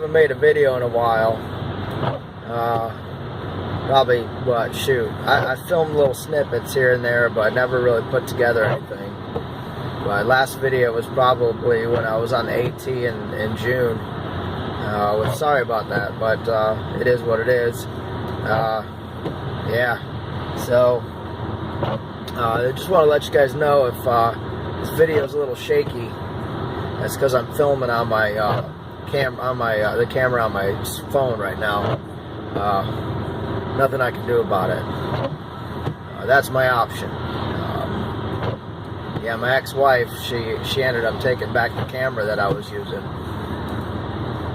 haven't made a video in a while. Probably, shoot. I filmed little snippets here and there, but never really put together anything. My last video was probably when I was on the AT in June. Sorry about that, but it is what it is. Yeah. So, I just want to let you guys know if this video is a little shaky. That's because I'm filming on my the camera on my phone right now. Nothing I can do about it. That's my option. Yeah, my ex-wife, she ended up taking back the camera that I was using.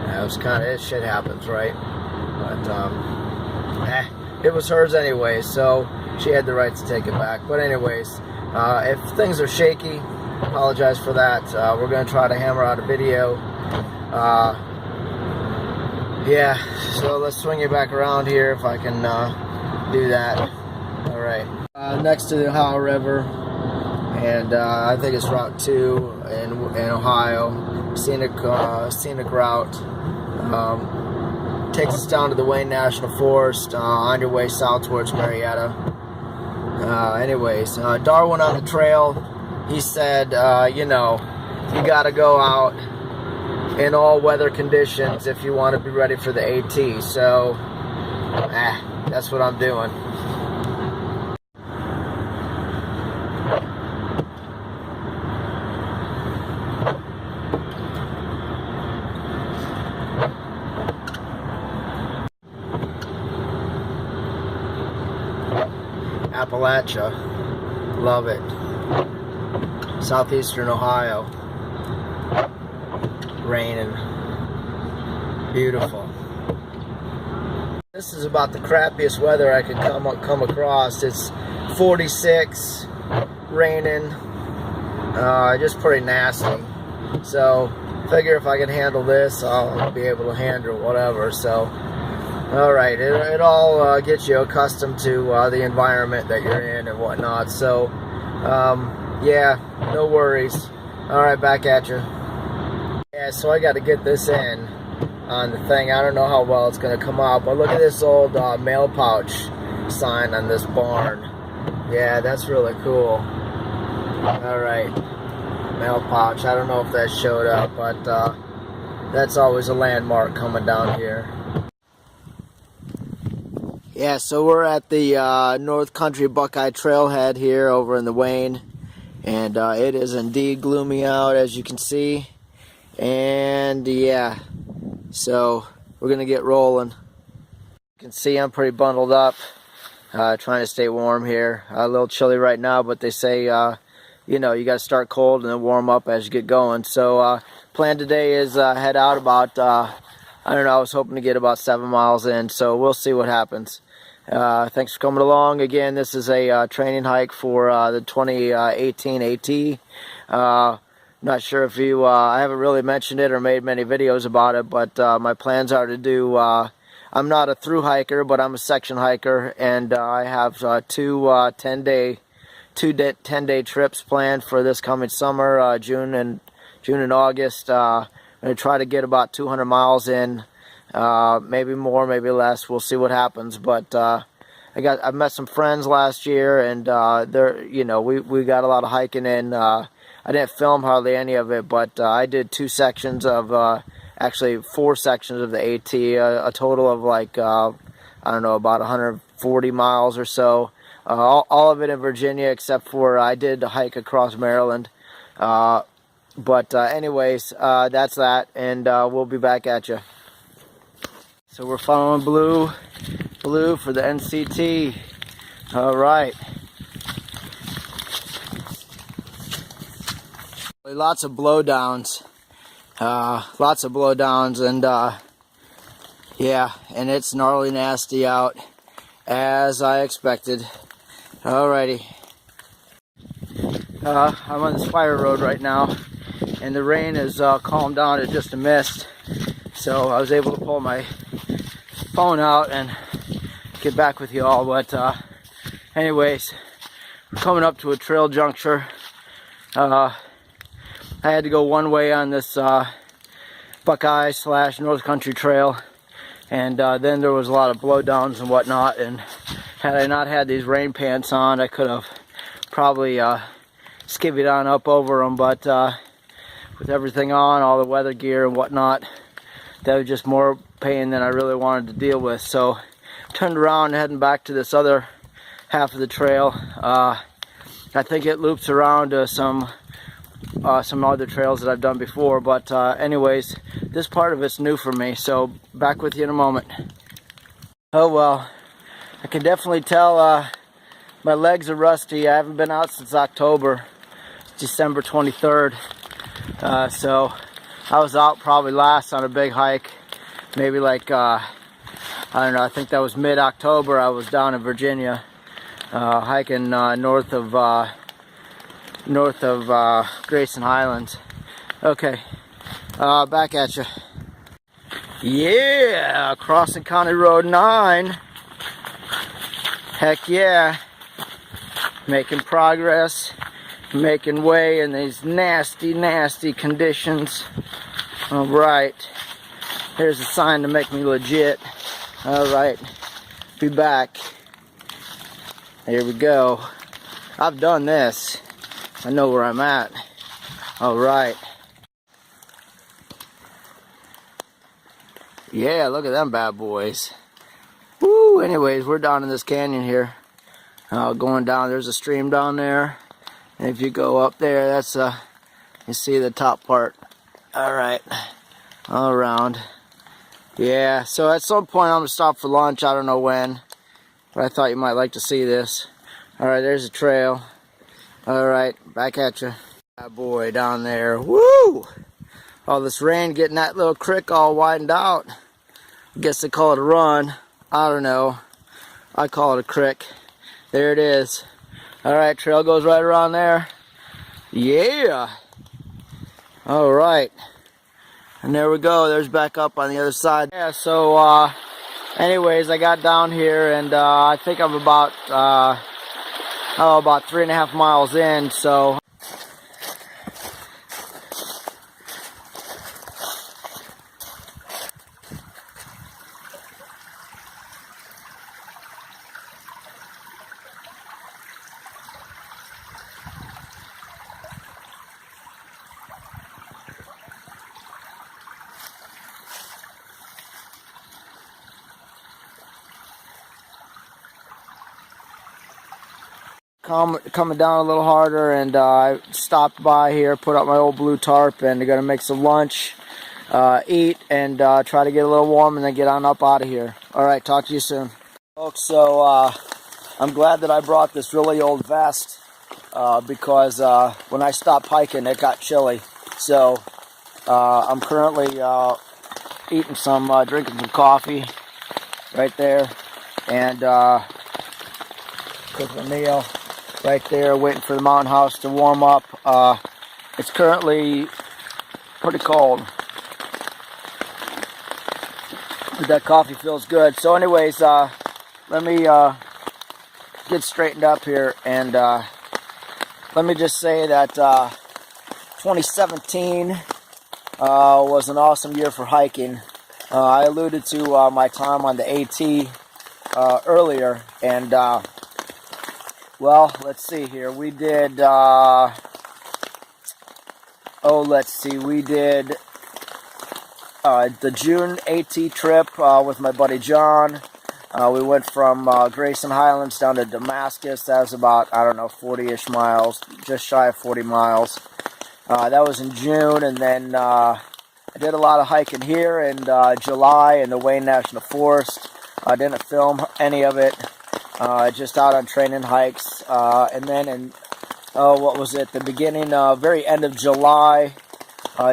It was kind of, shit happens, right? But it was hers anyway, so she had the right to take it back. But anyways, if things are shaky, apologize for that. We're gonna try to hammer out a video. Yeah, so let's swing it back around here if I can do that. All right, next to the Ohio River, and I think it's Route 2 in Ohio. Scenic route. Takes us down to the Wayne National Forest on your way south towards Marietta. Anyways, Darwin on the trail, he said, you know, you gotta go out in all weather conditions if you want to be ready for the AT. So, that's what I'm doing. Appalachia, love it. Southeastern Ohio, raining, beautiful. This is about the crappiest weather I could come across. It's 46, raining, just pretty nasty. So figure if I can handle this, I'll be able to handle whatever. So alright, it all gets you accustomed to the environment that you're in and whatnot. So, yeah, no worries. Alright, back at you. Yeah, so I got to get this in on the thing. I don't know how well it's going to come out, but look at this old mail pouch sign on this barn. Yeah, that's really cool. Alright, mail pouch. I don't know if that showed up, but that's always a landmark coming down here. Yeah, so we're at the North Country Buckeye Trailhead here over in the Wayne, and it is indeed gloomy out, as you can see. And yeah, so we're gonna get rolling. You can see I'm pretty bundled up, trying to stay warm here. A little chilly right now, but they say you know, you got to start cold and then warm up as you get going. So plan today is head out about I don't know, I was hoping to get about 7 miles in, so we'll see what happens. Thanks for coming along. Again, this is a training hike for the 2018 AT. Not sure if you, I haven't really mentioned it or made many videos about it, but my plans are to do, I'm not a through hiker, but I'm a section hiker, and I have two 10-day trips planned for this coming summer, June and August. I'm going to try to get about 200 miles in. Maybe more, maybe less. We'll see what happens. But I met some friends last year, and they're, you know, we got a lot of hiking in. I didn't film hardly any of it, but I did 2 sections of actually 4 sections of the AT, a total of like I don't know, about 140 miles or so. All of it in Virginia, except for I did a hike across Maryland. But anyways, that's that, and we'll be back at you. So we're following blue for the NCT. All right. Lots of blowdowns. And yeah, and it's gnarly nasty out, as I expected. Alrighty. I'm on this fire road right now, and the rain has calmed down to just a mist. So I was able to pull my phone out and get back with you all. But anyways, we're coming up to a trail juncture. I had to go one way on this Buckeye / North Country Trail, and then there was a lot of blowdowns and whatnot, and had I not had these rain pants on, I could have probably skivvied on up over them, but with everything on, all the weather gear and whatnot, that was just more pain than I really wanted to deal with. So turned around and heading back to this other half of the trail. I think it loops around to some other trails that I've done before, but anyways, this part of it's new for me, so back with you in a moment. Oh well, I can definitely tell my legs are rusty. I haven't been out since October, December 23rd, so I was out probably last on a big hike, maybe like, I don't know, I think that was mid-October. I was down in Virginia, hiking north of Grayson Highlands. Okay, back at you. Yeah, crossing County Road 9. Heck yeah, making progress, making way in these nasty conditions. All right, here's a sign to make me legit. All right, be back. Here we go. I've done this. I know where I'm at. All right. Yeah, look at them bad boys. Woo, anyways, we're down in this canyon here. Going down, there's a stream down there. And if you go up there, that's you see the top part. All right, all around. Yeah, so at some point I'm gonna stop for lunch. I don't know when, but I thought you might like to see this. All right, there's a trail. All right, back at you. That boy down there. Woo! All this rain getting that little creek all widened out. I guess they call it a run. I don't know. I call it a creek. There it is. All right, trail goes right around there. Yeah. All right. And there we go. There's back up on the other side. Yeah, so anyways, I got down here, and I think I'm about 3.5 miles in, so coming down a little harder, and I stopped by here, put up my old blue tarp, and I'm gonna make some lunch, eat, and try to get a little warm, and then get on up out of here. All right, talk to you soon, folks. So I'm glad that I brought this really old vest because when I stopped hiking, it got chilly. So I'm currently drinking some coffee right there, and cooking a meal right there, waiting for the mountain house to warm up. It's currently pretty cold, but that coffee feels good. So anyways, let me get straightened up here, and let me just say that 2017 was an awesome year for hiking. I alluded to my time on the AT earlier, and well, let's see here. We did, we did the June AT trip with my buddy John. We went from Grayson Highlands down to Damascus. That was about, I don't know, 40-ish miles, just shy of 40 miles. That was in June, and then I did a lot of hiking here in July in the Wayne National Forest. I didn't film any of it. Just out on training hikes, and then in, the beginning, very end of July,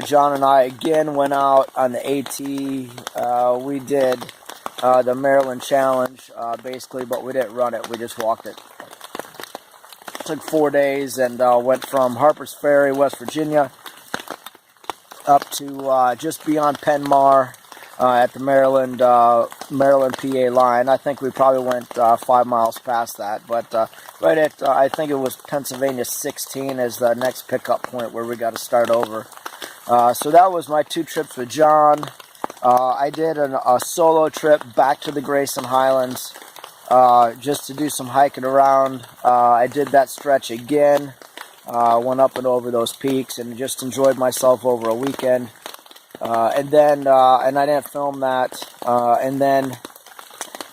John and I again went out on the AT. We did the Maryland Challenge, basically, but we didn't run it, we just walked it. It took 4 days, and went from Harper's Ferry, West Virginia, up to just beyond Penmar, at the Maryland PA line. I think we probably went 5 miles past that, but right at I think it was Pennsylvania 16 as the next pickup point where we got to start over. So that was my 2 trips with John. I did a solo trip back to the Grayson Highlands just to do some hiking around. I did that stretch again. Went up and over those peaks and just enjoyed myself over a weekend. And I didn't film that. And then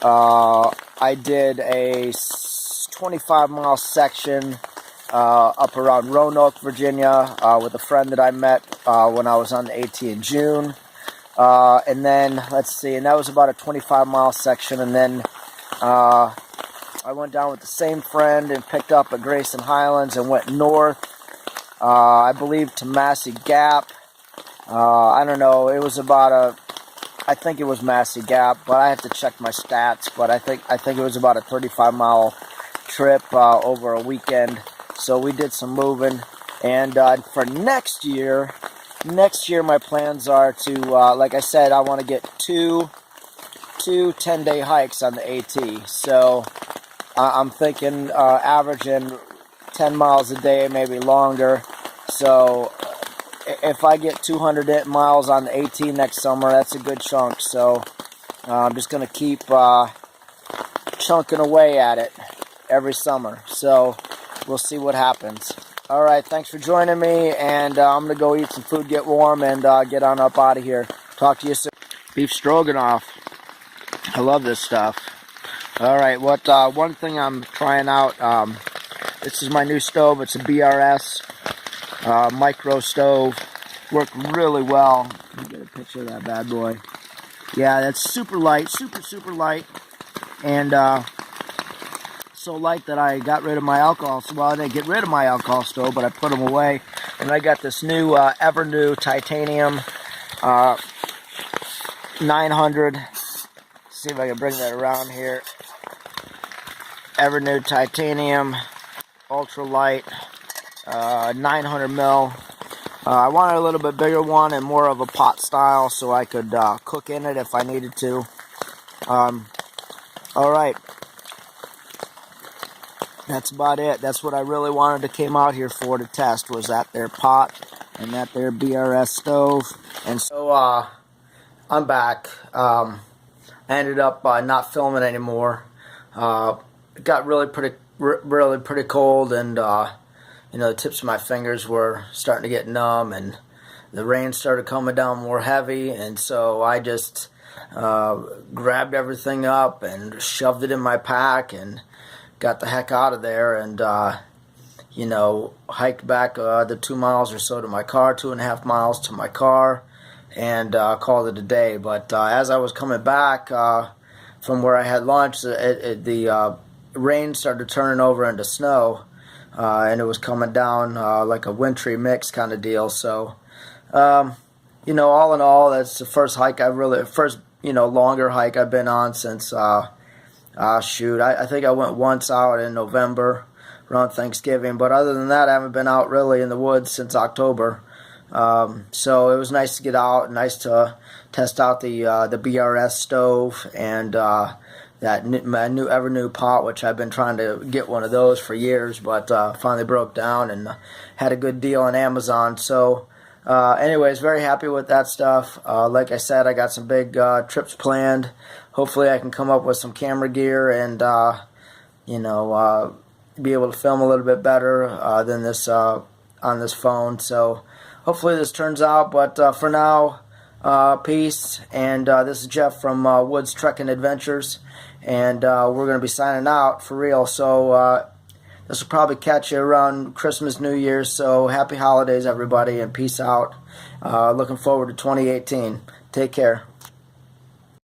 I did a 25-mile section up around Roanoke, Virginia, with a friend that I met when I was on the AT in June. And then, let's see, and that was about a 25-mile section. And then I went down with the same friend and picked up at Grayson Highlands and went north, I believe, to Massey Gap. I don't know, it was about I think it was Massey Gap, but I have to check my stats. But I think it was about a 35-mile trip over a weekend. So we did some moving. And for next year my plans are to, like I said, I want to get two 10-day hikes on the AT. So I'm thinking averaging 10 miles a day, maybe longer. So if I get 200 miles on the AT next summer, that's a good chunk. So I'm just going to keep chunking away at it every summer. So we'll see what happens. All right, thanks for joining me, and I'm going to go eat some food, get warm, and get on up out of here. Talk to you soon. Beef stroganoff. I love this stuff. All right, one thing I'm trying out, this is my new stove. It's a BRS micro stove. Worked really well. Let me get a picture of that bad boy. Yeah, that's super light, super light, and so light that I got rid of my alcohol. Well, I didn't get rid of my alcohol stove, but I put them away. And I got this new Evernew titanium 900. See if I can bring that around here. Evernew titanium, ultra light, 900 mil. I wanted a little bit bigger one and more of a pot style so I could cook in it if I needed to. All right. That's about it. That's what I really wanted to came out here for, to test, was that their pot and that their BRS stove. And so I'm back. I ended up not filming anymore. It got really pretty cold, and the tips of my fingers were starting to get numb, and the rain started coming down more heavy, and so I just grabbed everything up and shoved it in my pack and got the heck out of there, and hiked back the 2 miles or so to my car, 2.5 miles to my car, and called it a day. But as I was coming back from where I had lunch, the rain started turning over into snow, and it was coming down like a wintry mix kind of deal. So all in all, that's the first longer hike I've been on since I think I went once out in November around Thanksgiving, but other than that I haven't been out really in the woods since October. So it was nice to get out, nice to test out the BRS stove and my new Evernew pot, which I've been trying to get one of those for years, but finally broke down and had a good deal on Amazon. So anyways, very happy with that stuff. Like I said, I got some big trips planned. Hopefully I can come up with some camera gear and be able to film a little bit better than this on this phone. So hopefully this turns out, but for now, peace. And this is Jeff from Woods Trekking Adventures, and we're going to be signing out for real. So this will probably catch you around Christmas, New Year's. So happy holidays, everybody, and peace out. Looking forward to 2018. Take care.